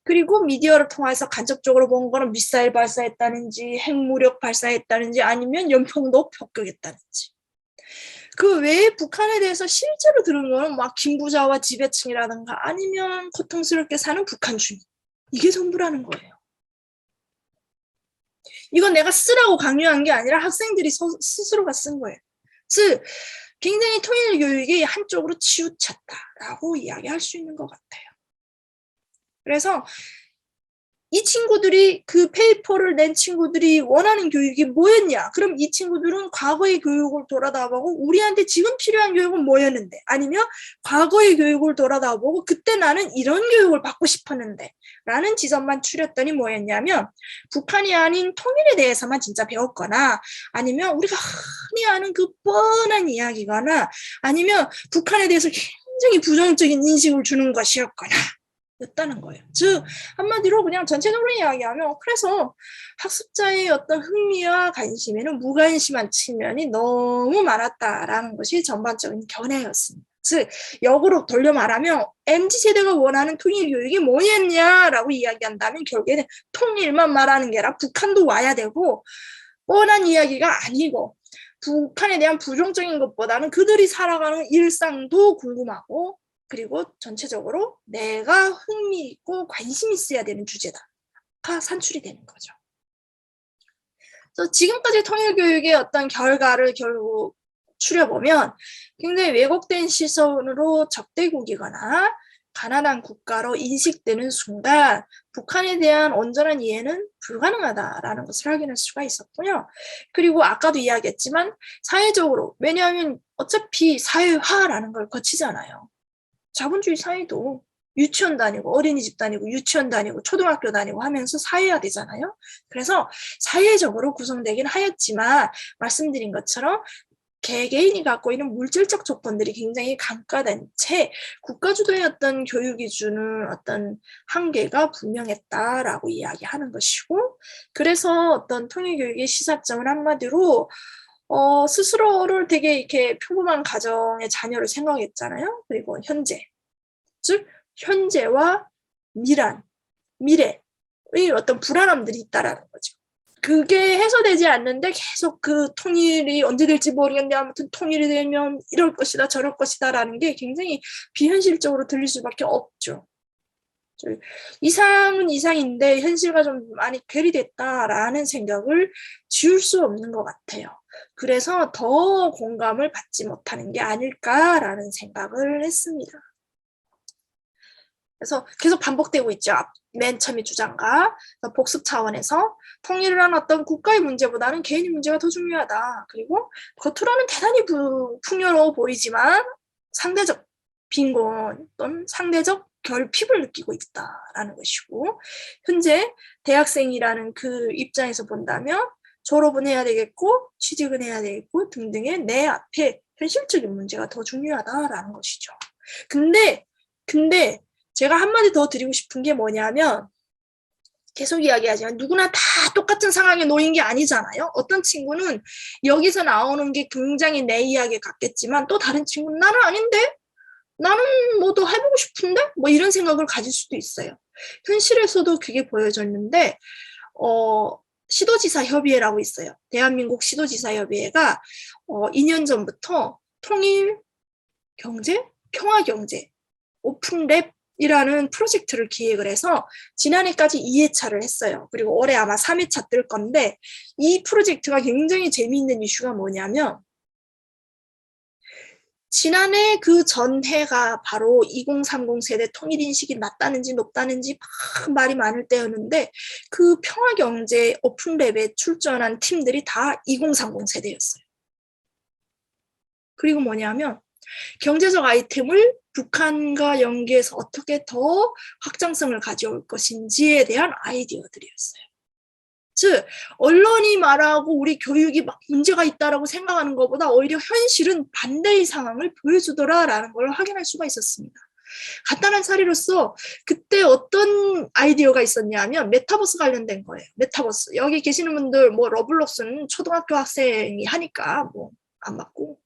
A: 그리고 미디어를 통해서 간접적으로 본 거는 미사일 발사했다는지, 핵무력 발사했다는지, 아니면 연평도 폭격했다는지. 그 외에 북한에 대해서 실제로 들은 거는 막 김부자와 지배층이라든가 아니면 고통스럽게 사는 북한 주민. 이게 전부라는 거예요. 이건 내가 쓰라고 강요한 게 아니라 학생들이 스스로가 쓴 거예요. 즉, 굉장히 통일 교육이 한쪽으로 치우쳤다라고 이야기할 수 있는 것 같아요. 그래서 이 친구들이, 그 페이퍼를 낸 친구들이 원하는 교육이 뭐였냐? 그럼 이 친구들은 과거의 교육을 돌아다보고 우리한테 지금 필요한 교육은 뭐였는데, 아니면 과거의 교육을 돌아다보고 그때 나는 이런 교육을 받고 싶었는데 라는 지점만 추렸더니 뭐였냐면, 북한이 아닌 통일에 대해서만 진짜 배웠거나, 아니면 우리가 흔히 아는 그 뻔한 이야기거나, 아니면 북한에 대해서 굉장히 부정적인 인식을 주는 것이었거나 였다는 거예요. 즉 한마디로 그냥 전체적으로 이야기하면, 그래서 학습자의 어떤 흥미와 관심에는 무관심한 측면이 너무 많았다라는 것이 전반적인 견해였습니다. 즉 역으로 돌려 말하면 MZ세대가 원하는 통일 교육이 뭐였냐라고 이야기한다면 결국에는 통일만 말하는 게 아니라 북한도 와야 되고, 뻔한 이야기가 아니고 북한에 대한 부정적인 것보다는 그들이 살아가는 일상도 궁금하고, 그리고 전체적으로 내가 흥미있고 관심 있어야 되는 주제다가 산출이 되는 거죠. 그래서 지금까지 통일교육의 어떤 결과를 결국 추려보면 굉장히 왜곡된 시선으로 적대국이거나 가난한 국가로 인식되는 순간 북한에 대한 온전한 이해는 불가능하다라는 것을 확인할 수가 있었고요. 그리고 아까도 이야기했지만 사회적으로, 왜냐하면 어차피 사회화라는 걸 거치잖아요. 자본주의 사회도 유치원 다니고 어린이집 다니고 유치원 다니고 초등학교 다니고 하면서 사회화 되잖아요. 그래서 사회적으로 구성되긴 하였지만 말씀드린 것처럼 개개인이 갖고 있는 물질적 조건들이 굉장히 강화된 채 국가 주도의 어떤 교육이 주는 어떤 한계가 분명했다라고 이야기하는 것이고, 그래서 어떤 통일교육의 시사점은 한마디로 스스로를 되게 이렇게 평범한 가정의 자녀를 생각했잖아요. 그리고 현재, 즉 현재와 미래의 어떤 불안함들이 있다라는 거죠. 그게 해소되지 않는데 계속 그 통일이 언제 될지 모르겠는데 아무튼 통일이 되면 이럴 것이다 저럴 것이다라는 게 굉장히 비현실적으로 들릴 수밖에 없죠. 이상은 이상인데 현실과 좀 많이 괴리됐다라는 생각을 지울 수 없는 것 같아요. 그래서 더 공감을 받지 못하는 게 아닐까라는 생각을 했습니다. 그래서 계속 반복되고 있죠. 맨 처음에 주장가. 복습 차원에서 통일을 한 어떤 국가의 문제보다는 개인의 문제가 더 중요하다. 그리고 겉으로는 대단히 풍요로워 보이지만 상대적 빈곤 또는 상대적 결핍을 느끼고 있다라는 것이고, 현재 대학생이라는 그 입장에서 본다면 졸업은 해야 되겠고 취직은 해야 되겠고 등등의 내 앞에 현실적인 문제가 더 중요하다라는 것이죠. 근데 제가 한마디 더 드리고 싶은 게 뭐냐면, 계속 이야기하지만 누구나 다 똑같은 상황에 놓인 게 아니잖아요. 어떤 친구는 여기서 나오는 게 굉장히 내 이야기 같겠지만 또 다른 친구는 나는 아닌데? 나는 뭐 더 해보고 싶은데? 뭐 이런 생각을 가질 수도 있어요. 현실에서도 그게 보여졌는데 시도지사 협의회라고 있어요. 대한민국 시도지사 협의회가 2년 전부터 통일 경제, 평화 경제, 오픈랩이라는 프로젝트를 기획을 해서 지난해까지 2회차를 했어요. 그리고 올해 아마 3회차 뜰 건데, 이 프로젝트가 굉장히 재미있는 이슈가 뭐냐면, 지난해 그 전해가 바로 2030 세대 통일인식이 낮다는지 높다는지 막 말이 많을 때였는데, 그 평화경제 오픈랩에 출전한 팀들이 다 2030 세대였어요. 그리고 뭐냐면 경제적 아이템을 북한과 연계해서 어떻게 더 확장성을 가져올 것인지에 대한 아이디어들이었어요. 즉 언론이 말하고 우리 교육이 막 문제가 있다라고 생각하는 것보다 오히려 현실은 반대의 상황을 보여주더라라는 걸 확인할 수가 있었습니다. 간단한 사례로서 그때 어떤 아이디어가 있었냐면 메타버스 관련된 거예요. 메타버스. 여기 계시는 분들 뭐 러블록스는 초등학교 학생이 하니까 뭐 안 맞고,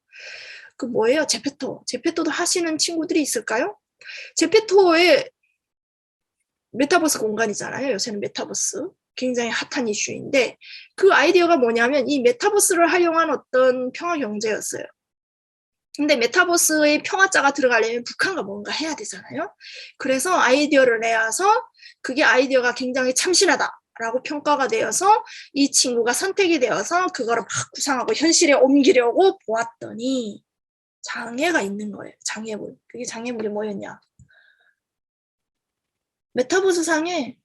A: 그 뭐예요? 제페토도 하시는 친구들이 있을까요? 제페토의 메타버스 공간이잖아요. 요새는 메타버스. 굉장히 핫한 이슈인데, 그 아이디어가 뭐냐면 이 메타버스를 활용한 어떤 평화 경제였어요. 근데 메타버스의 평화자가 들어가려면 북한과 뭔가 해야 되잖아요. 그래서 아이디어를 내어서 그게 아이디어가 굉장히 참신하다라고 평가가 되어서 이 친구가 선택이 되어서 그거를 막 구상하고 현실에 옮기려고 보았더니 장애가 있는 거예요. 장애물. 그게 장애물이 뭐였냐? 메타버스 상에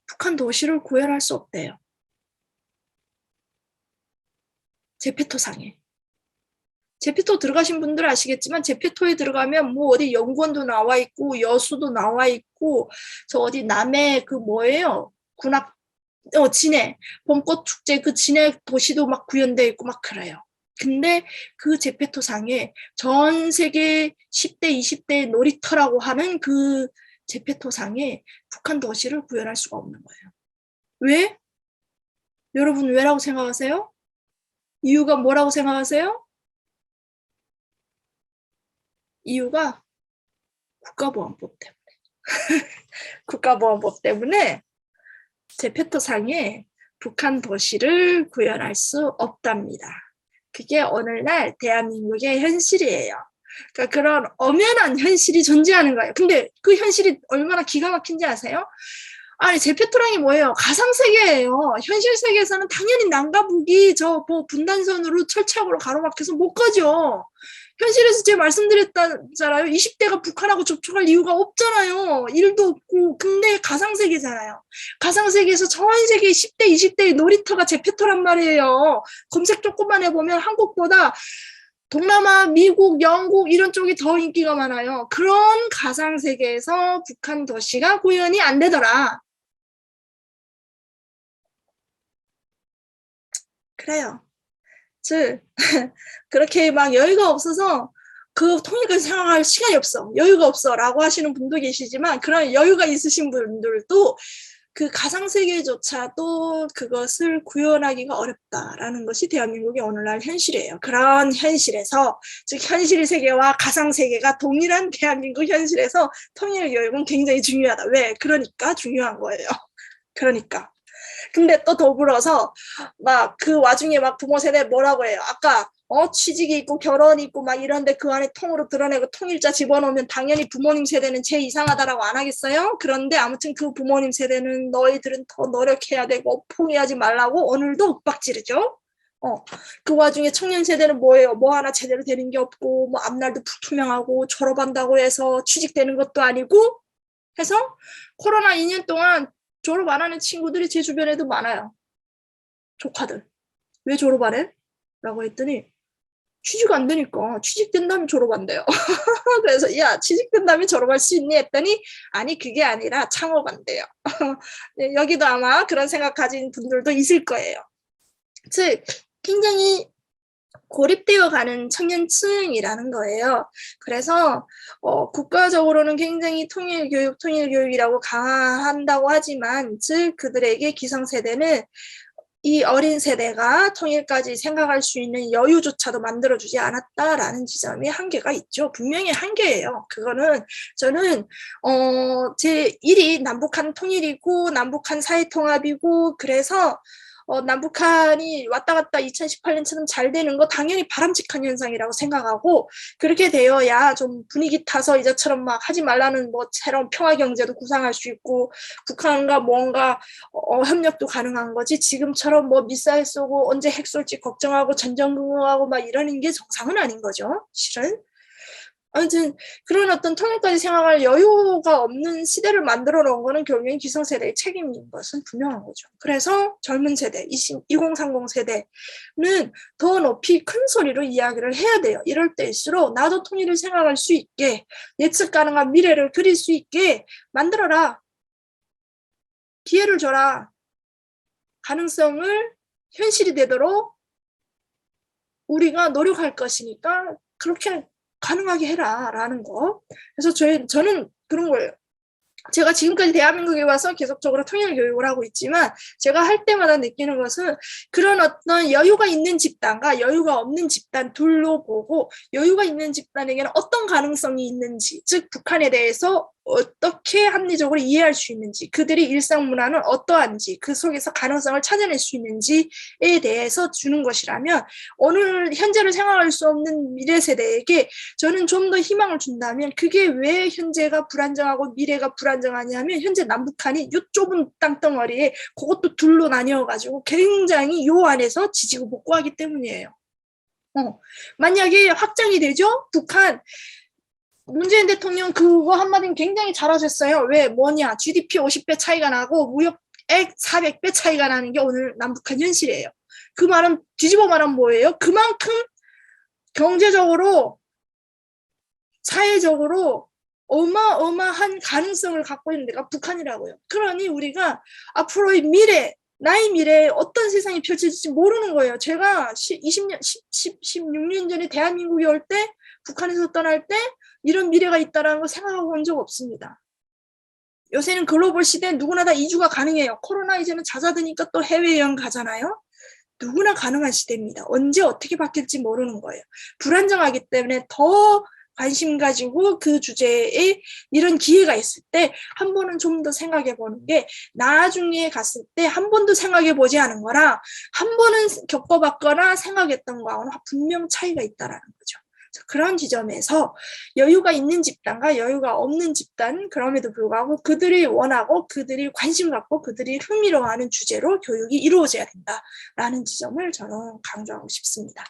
A: 북한 도시를 구현할 수 없대요. 제페토 상에. 제페토 들어가신 분들 아시겠지만 제페토에 들어가면 뭐 어디 연구원도 나와 있고 여수도 나와 있고 저 어디 남해 그 뭐예요? 군악 진해 봄꽃 축제 그 진해 도시도 막 구현돼 있고 막 그래요. 근데 그 제페토 상에 전 세계 10대 20대 놀이터라고 하는 그 제페토 상에 북한 도시를 구현할 수가 없는 거예요. 왜? 여러분 왜라고 생각하세요? 이유가 뭐라고 생각하세요? 이유가 국가보안법 때문에. 국가보안법 때문에 제페토상에 북한 도시를 구현할 수 없답니다. 그게 오늘날 대한민국의 현실이에요. 그러니까 그런 엄연한 현실이 존재하는 거예요. 근데 그 현실이 얼마나 기가 막힌지 아세요? 아니 제페토랑이 뭐예요? 가상세계예요. 현실 세계에서는 당연히 남과 북이 저 뭐 분단선으로 철책으로 가로막혀서 못 가죠. 현실에서 제가 말씀드렸잖아요. 20대가 북한하고 접촉할 이유가 없잖아요. 일도 없고. 근데 가상세계잖아요. 가상세계에서 전 세계 10대, 20대의 놀이터가 제페토란 말이에요. 검색 조금만 해보면 한국보다 동남아, 미국, 영국 이런 쪽이 더 인기가 많아요. 그런 가상세계에서 북한 도시가 구현이 안 되더라. 그래요. 즉 그렇게 막 여유가 없어서 그 통일까지 생각할 시간이 없어. 여유가 없어. 라고 하시는 분도 계시지만 그런 여유가 있으신 분들도 그 가상세계조차도 그것을 구현하기가 어렵다라는 것이 대한민국의 오늘날 현실이에요. 그런 현실에서 즉 현실 세계와 가상세계가 동일한 대한민국 현실에서 통일 교육은 굉장히 중요하다. 왜? 그러니까 중요한 거예요. 그러니까. 근데 또 더불어서 막 그 와중에 막 부모 세대 뭐라고 해요. 아까 취직이 있고 결혼이 있고 막 이런데 그 안에 통으로 드러내고 통일자 집어넣으면 당연히 부모님 세대는 제일 이상하다라고 안 하겠어요? 그런데 아무튼 그 부모님 세대는 너희들은 더 노력해야 되고 포기하지 말라고 오늘도 윽박지르죠. 그 와중에 청년 세대는 뭐예요? 뭐 하나 제대로 되는 게 없고 뭐 앞날도 불투명하고 졸업한다고 해서 취직되는 것도 아니고 해서 코로나 2년 동안 졸업 안 하는 친구들이 제 주변에도 많아요. 조카들. 왜 졸업 안 해? 라고 했더니 취직 안 되니까 취직된 다음에 졸업한대요. 그래서 야 취직된 다음에 졸업할 수 있니? 했더니 아니 그게 아니라 창업한대요. 네, 여기도 아마 그런 생각 가진 분들도 있을 거예요. 즉 굉장히 고립되어 가는 청년층이라는 거예요. 그래서 국가적으로는 굉장히 통일교육이라고 강화한다고 하지만 즉 그들에게 기성세대는 이 어린 세대가 통일까지 생각할 수 있는 여유조차도 만들어주지 않았다라는 지점이 한계가 있죠. 분명히 한계예요. 그거는 저는 제 1이 남북한 통일이고 남북한 사회통합이고 그래서 남북한이 왔다 갔다 2018년처럼 잘 되는 거 당연히 바람직한 현상이라고 생각하고 그렇게 되어야 좀 분위기 타서 이제처럼 막 하지 말라는 뭐 새로운 평화경제도 구상할 수 있고 북한과 뭔가 협력도 가능한 거지 지금처럼 뭐 미사일 쏘고 언제 핵 쏠지 걱정하고 전쟁 궁금하고 막 이러는 게 정상은 아닌 거죠. 실은. 아무튼 그런 어떤 통일까지 생각할 여유가 없는 시대를 만들어 놓은 거는 결국엔 기성세대의 책임인 것은 분명한 거죠. 그래서 젊은 세대, 2030 세대는 더 높이 큰 소리로 이야기를 해야 돼요. 이럴 때일수록 나도 통일을 생각할 수 있게 예측 가능한 미래를 그릴 수 있게 만들어라. 기회를 줘라. 가능성을 현실이 되도록 우리가 노력할 것이니까 그렇게 가능하게 해라라는 거. 그래서 저는 그런 거예요. 제가 지금까지 대한민국에 와서 계속적으로 통일 교육을 하고 있지만 제가 할 때마다 느끼는 것은 그런 어떤 여유가 있는 집단과 여유가 없는 집단 둘로 보고 여유가 있는 집단에게는 어떤 가능성이 있는지 즉 북한에 대해서 어떻게 합리적으로 이해할 수 있는지 그들이 일상 문화는 어떠한지 그 속에서 가능성을 찾아낼 수 있는지에 대해서 주는 것이라면 오늘 현재를 생각할 수 없는 미래 세대에게 저는 좀 더 희망을 준다면 그게 왜 현재가 불안정하고 미래가 불안정하냐면 현재 남북한이 요 좁은 땅덩어리에 그것도 둘로 나뉘어가지고 굉장히 요 안에서 지지고 볶고하기 때문이에요. 만약에 확장이 되죠? 북한 문재인 대통령 그거 한마디는 굉장히 잘하셨어요. 왜 뭐냐 GDP 50배 차이가 나고 무역액 400배 차이가 나는 게 오늘 남북한 현실이에요. 그 말은 뒤집어 말하면 뭐예요? 그만큼 경제적으로 사회적으로 어마어마한 가능성을 갖고 있는 데가 북한이라고요. 그러니 우리가 앞으로의 미래 나의 미래에 어떤 세상이 펼쳐질지 모르는 거예요. 제가 20년, 16년 전에 대한민국에 올 때 북한에서 떠날 때 이런 미래가 있다는 거 생각하고 온 적 없습니다. 요새는 글로벌 시대에 누구나 다 이주가 가능해요. 코로나 이제는 잦아드니까 또 해외여행 가잖아요. 누구나 가능한 시대입니다. 언제 어떻게 바뀔지 모르는 거예요. 불안정하기 때문에 더 관심 가지고 그 주제에 이런 기회가 있을 때 한 번은 좀 더 생각해 보는 게 나중에 갔을 때 한 번도 생각해 보지 않은 거랑 한 번은 겪어봤거나 생각했던 거하고는 분명 차이가 있다라는 거죠. 그런 지점에서 여유가 있는 집단과 여유가 없는 집단 그럼에도 불구하고 그들이 원하고 그들이 관심 갖고 그들이 흥미로워하는 주제로 교육이 이루어져야 된다라는 지점을 저는 강조하고 싶습니다.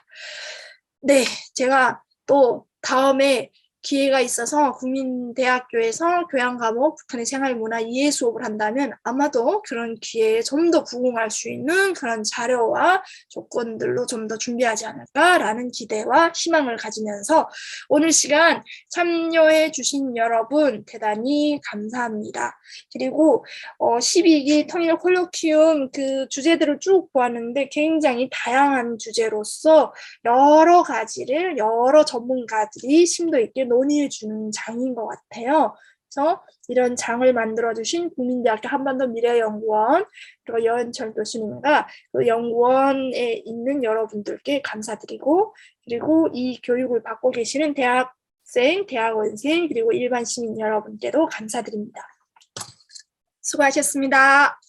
A: 네, 제가 또 다음에 기회가 있어서 국민대학교에서 교양과목 북한의 생활문화 이해 수업을 한다면 아마도 그런 기회에 좀 더 부응할 수 있는 그런 자료와 조건들로 좀 더 준비하지 않을까라는 기대와 희망을 가지면서 오늘 시간 참여해 주신 여러분 대단히 감사합니다. 그리고 12기 통일 콜로키움 그 주제들을 쭉 보았는데 굉장히 다양한 주제로서 여러 가지를 여러 전문가들이 심도 있게 논의해주는 장인 것 같아요. 그래서 이런 장을 만들어주신 국민대학교 한반도 미래연구원 그리고 여은철 교수님과 그 연구원에 있는 여러분들께 감사드리고 그리고 이 교육을 받고 계시는 대학생, 대학원생 그리고 일반 시민 여러분께도 감사드립니다. 수고하셨습니다.